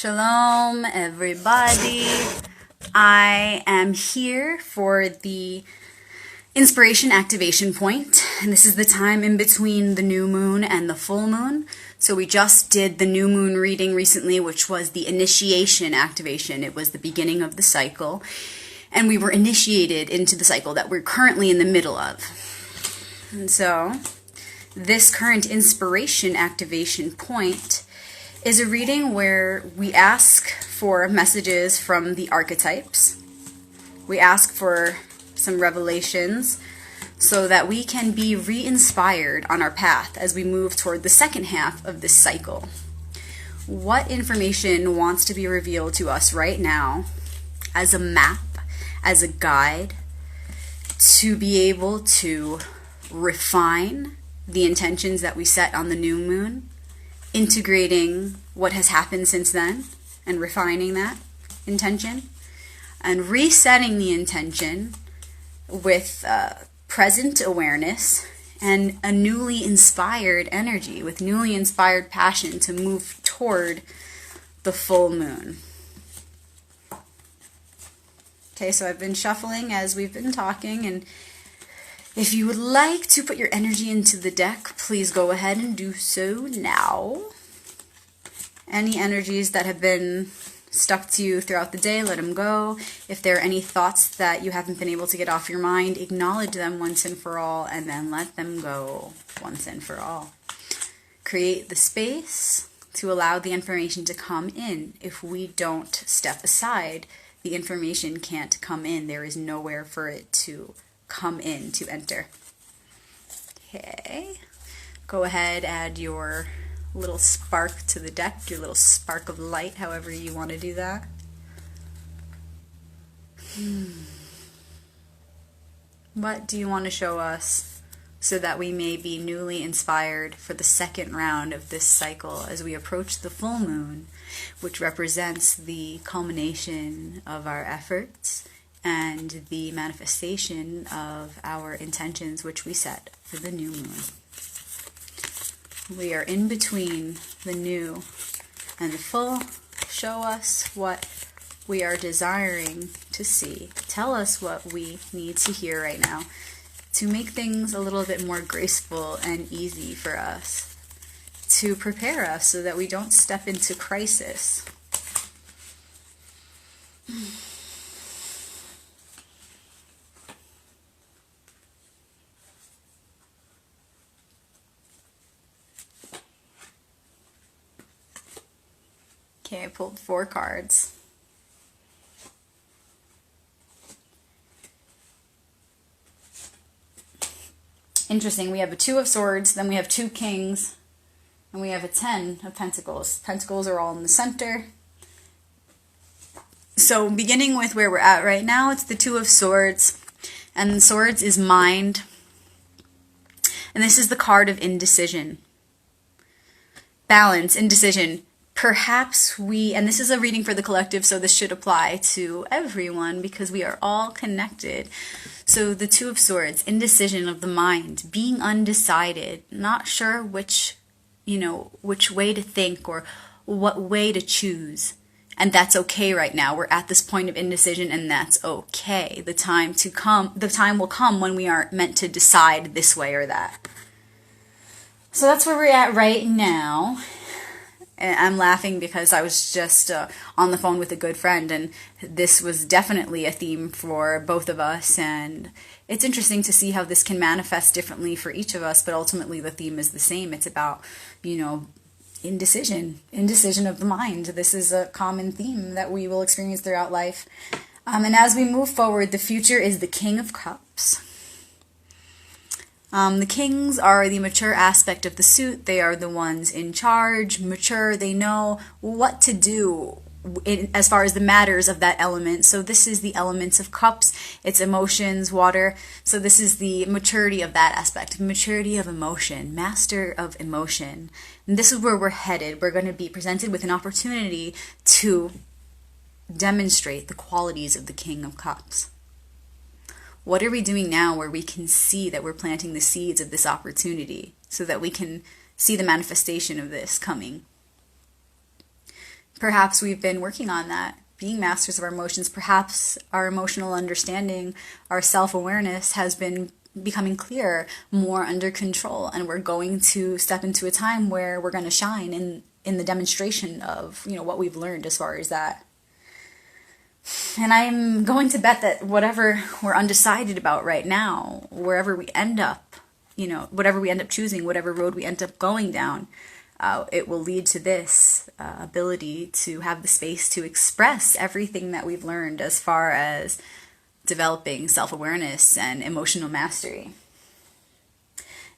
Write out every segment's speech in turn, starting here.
Shalom, everybody. I am here for the inspiration activation point, and this is the time in between the new moon and the full moon. So we just did the new moon reading recently, which was the initiation activation. It was the beginning of the cycle, and we were initiated into the cycle that we're currently in the middle of. And so this current inspiration activation point is a reading where we ask for messages from the archetypes. We ask for some revelations so that we can be re-inspired on our path as we move toward the second half of this cycle. What information wants to be revealed to us right now as a map, as a guide, to be able to refine the intentions that we set on the new moon, integrating what has happened since then and refining that intention, and resetting the intention with present awareness and a newly inspired energy, with newly inspired passion to move toward the full moon. Okay, so I've been shuffling as we've been talking, and if you would like to put your energy into the deck, please go ahead and do so now. Any energies that have been stuck to you throughout the day, let them go. If there are any thoughts that you haven't been able to get off your mind, acknowledge them once and for all, and then let them go once and for all. Create the space to allow the information to come in. If we don't step aside, the information can't come in. There is nowhere for it to come in, to enter. Okay. Go ahead, add your little spark to the deck, your little spark of light, however you want to do that. What do you want to show us so that we may be newly inspired for the second round of this cycle as we approach the full moon, which represents the culmination of our efforts and the manifestation of our intentions which we set for the new moon. We are in between the new and the full. Show us what we are desiring to see. Tell us what we need to hear right now to make things a little bit more graceful and easy for us, to prepare us so that we don't step into crisis. Okay, I pulled 4 cards. Interesting, we have a 2 of Swords, then we have 2 Kings, and we have a 10 of Pentacles. Pentacles are all in the center. So beginning with where we're at right now, it's the 2 of Swords, and Swords is mind. And this is the card of indecision. Balance, indecision. Perhaps we, and this is a reading for the collective, so this should apply to everyone because we are all connected. So the 2 of Swords, indecision of the mind, being undecided, not sure which way to think or what way to choose. And that's okay right now. We're at this point of indecision, and that's okay. The time will come when we are meant to decide this way or that. So that's where we're at right now. I'm laughing because I was just on the phone with a good friend, and this was definitely a theme for both of us, and it's interesting to see how this can manifest differently for each of us, but ultimately the theme is the same. It's about, indecision of the mind. This is a common theme that we will experience throughout life. And as we move forward, the future is the King of Cups. The kings are the mature aspect of the suit. They are the ones in charge, mature. They know what to do as far as the matters of that element. So this is the elements of cups. It's emotions, water. So this is the maturity of that aspect. Maturity of emotion, master of emotion. And this is where we're headed. We're going to be presented with an opportunity to demonstrate the qualities of the King of Cups. What are we doing now where we can see that we're planting the seeds of this opportunity so that we can see the manifestation of this coming? Perhaps we've been working on that, being masters of our emotions. Perhaps our emotional understanding, our self-awareness has been becoming clearer, more under control, and we're going to step into a time where we're going to shine in the demonstration of, what we've learned as far as that. And I'm going to bet that whatever we're undecided about right now, wherever we end up, whatever we end up choosing, whatever road we end up going down, it will lead to this ability to have the space to express everything that we've learned as far as developing self-awareness and emotional mastery.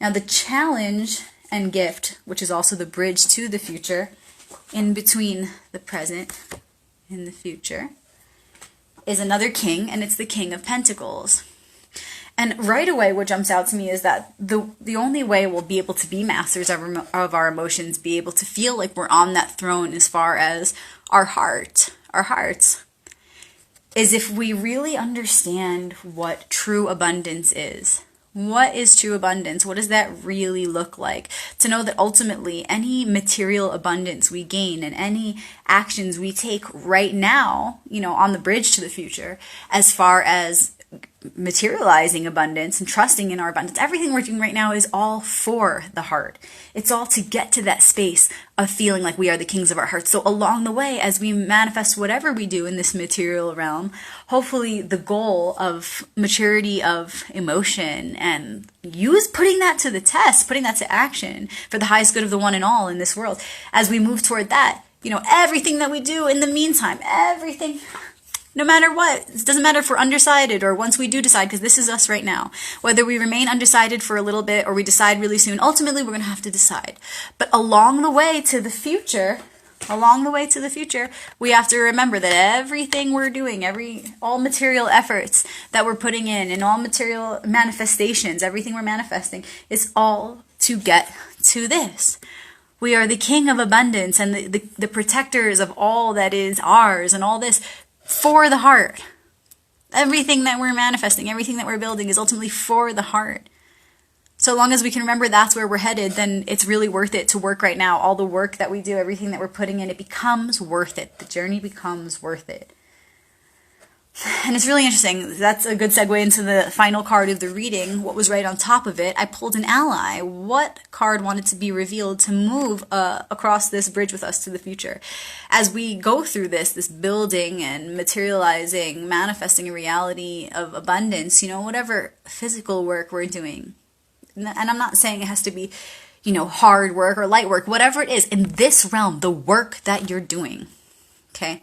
Now, the challenge and gift, which is also the bridge to the future, in between the present and the future, is another king, and it's the King of Pentacles. And right away, what jumps out to me is that the only way we'll be able to be masters of our emotions, be able to feel like we're on that throne as far as our hearts, is if we really understand what true abundance is. What is true abundance? What does that really look like? To know that ultimately any material abundance we gain and any actions we take right now, on the bridge to the future, as far as materializing abundance and trusting in our abundance, everything we're doing right now is all for the heart. It's all to get to that space of feeling like we are the kings of our hearts. So along the way, as we manifest whatever we do in this material realm, hopefully the goal of maturity of emotion and putting that to the test, putting that to action for the highest good of the one and all in this world, as we move toward that, everything that we do in the meantime, everything, no matter what, it doesn't matter if we're undecided or once we do decide, because this is us right now. Whether we remain undecided for a little bit or we decide really soon, ultimately we're going to have to decide. But along the way to the future, we have to remember that everything we're doing, all material efforts that we're putting in and all material manifestations, everything we're manifesting, is all to get to this. We are the king of abundance and the protectors of all that is ours and all this for the heart. Everything that we're manifesting, everything that we're building is ultimately for the heart. So long as we can remember that's where we're headed, then it's really worth it to work right now. All the work that we do, everything that we're putting in, it becomes worth it. The journey becomes worth it. And it's really interesting. That's a good segue into the final card of the reading. What was right on top of it? I pulled an ally. What card wanted to be revealed to move across this bridge with us to the future? As we go through this building and materializing, manifesting a reality of abundance, whatever physical work we're doing. And I'm not saying it has to be, hard work or light work, whatever it is in this realm, the work that you're doing. Okay?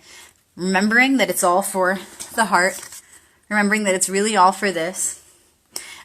Remembering that it's all for the heart, remembering that it's really all for this.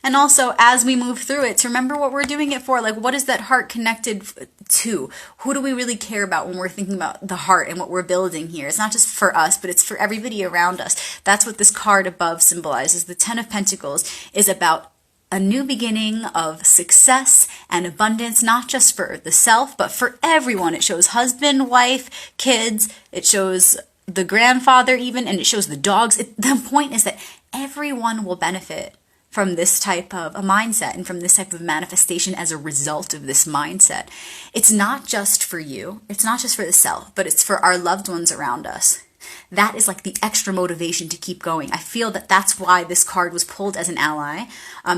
And also, as we move through it, to remember what we're doing it for. Like, what is that heart connected to? Who do we really care about when we're thinking about the heart and what we're building here? It's not just for us, but it's for everybody around us. That's what this card above symbolizes. The Ten of Pentacles is about a new beginning of success and abundance, not just for the self, but for everyone. It shows husband, wife, kids. It shows the grandfather even, and it shows the dogs. The point is that everyone will benefit from this type of a mindset and from this type of manifestation as a result of this mindset. It's not just for you. It's not just for the self, but it's for our loved ones around us. That is like the extra motivation to keep going. I feel that that's why this card was pulled as an ally.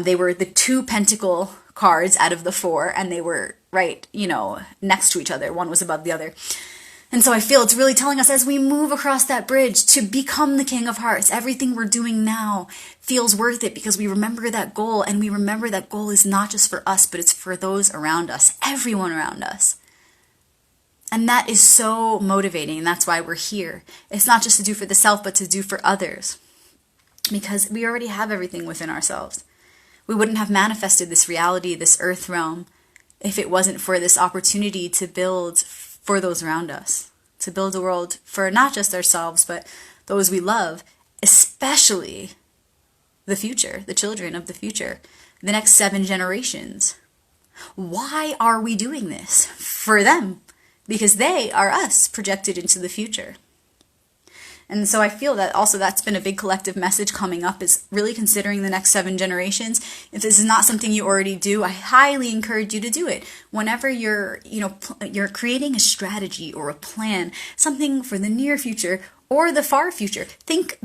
They were the 2 pentacle cards out of the 4, and they were right, next to each other. One was above the other. And so I feel it's really telling us as we move across that bridge to become the King of Hearts, everything we're doing now feels worth it because we remember that goal, and we remember that goal is not just for us, but it's for those around us, everyone around us. And that is so motivating, and that's why we're here. It's not just to do for the self, but to do for others. Because we already have everything within ourselves. We wouldn't have manifested this reality, this earth realm, if it wasn't for this opportunity to build for those around us. To build a world for not just ourselves, but those we love, especially the future, the children of the future, the next 7 generations. Why are we doing this? For them. Because they are us projected into the future. And so I feel that also that's been a big collective message coming up, is really considering the next 7 generations. If this is not something you already do, I highly encourage you to do it. Whenever you're creating a strategy or a plan, something for the near future or the far future, think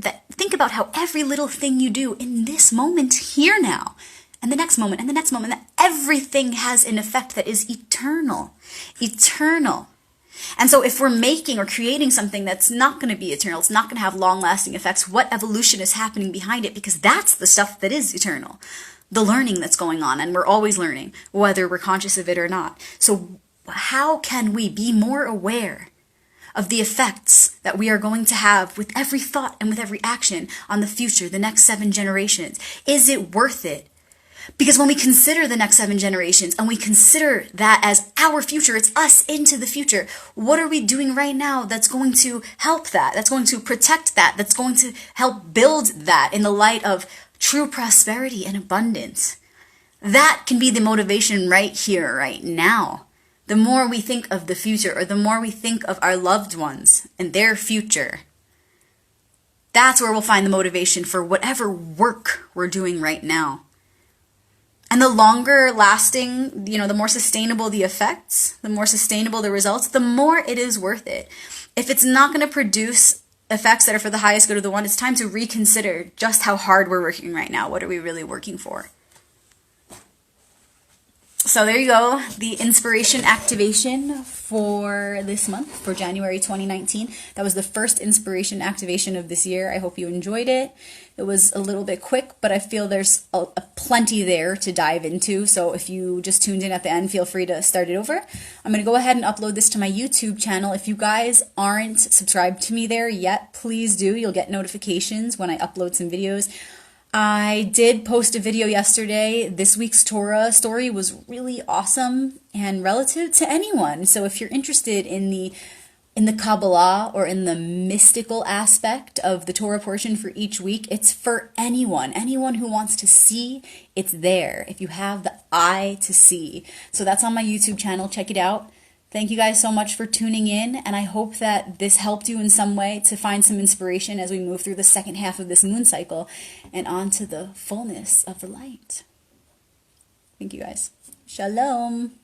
about how every little thing you do in this moment here now, and the next moment, and the next moment, that everything has an effect that is eternal. Eternal. And so if we're making or creating something that's not going to be eternal, it's not going to have long-lasting effects, what evolution is happening behind it? Because that's the stuff that is eternal. The learning that's going on, and we're always learning, whether we're conscious of it or not. So how can we be more aware of the effects that we are going to have with every thought and with every action on the future, the next 7 generations? Is it worth it? Because when we consider the next 7 generations and we consider that as our future, it's us into the future, what are we doing right now that's going to help that, that's going to protect that, that's going to help build that in the light of true prosperity and abundance? That can be the motivation right here, right now. The more we think of the future, or the more we think of our loved ones and their future, that's where we'll find the motivation for whatever work we're doing right now. And the longer lasting, the more sustainable the effects, the more sustainable the results, the more it is worth it. If it's not going to produce effects that are for the highest good of the one, it's time to reconsider just how hard we're working right now. What are we really working for? So there you go, the inspiration activation for this month, for January 2019. That was the first inspiration activation of this year. I hope you enjoyed it. It was a little bit quick, but I feel there's a plenty there to dive into. So if you just tuned in at the end, feel free to start it over. I'm going to go ahead and upload this to my YouTube channel. If you guys aren't subscribed to me there yet, please do. You'll get notifications when I upload some videos. I did post a video yesterday. This week's Torah story was really awesome and relative to anyone. So if you're interested in the Kabbalah or in the mystical aspect of the Torah portion for each week, it's for anyone. Anyone who wants to see, it's there. If you have the eye to see. So that's on my YouTube channel. Check it out. Thank you guys so much for tuning in, and I hope that this helped you in some way to find some inspiration as we move through the second half of this moon cycle and on to the fullness of the light. Thank you guys. Shalom.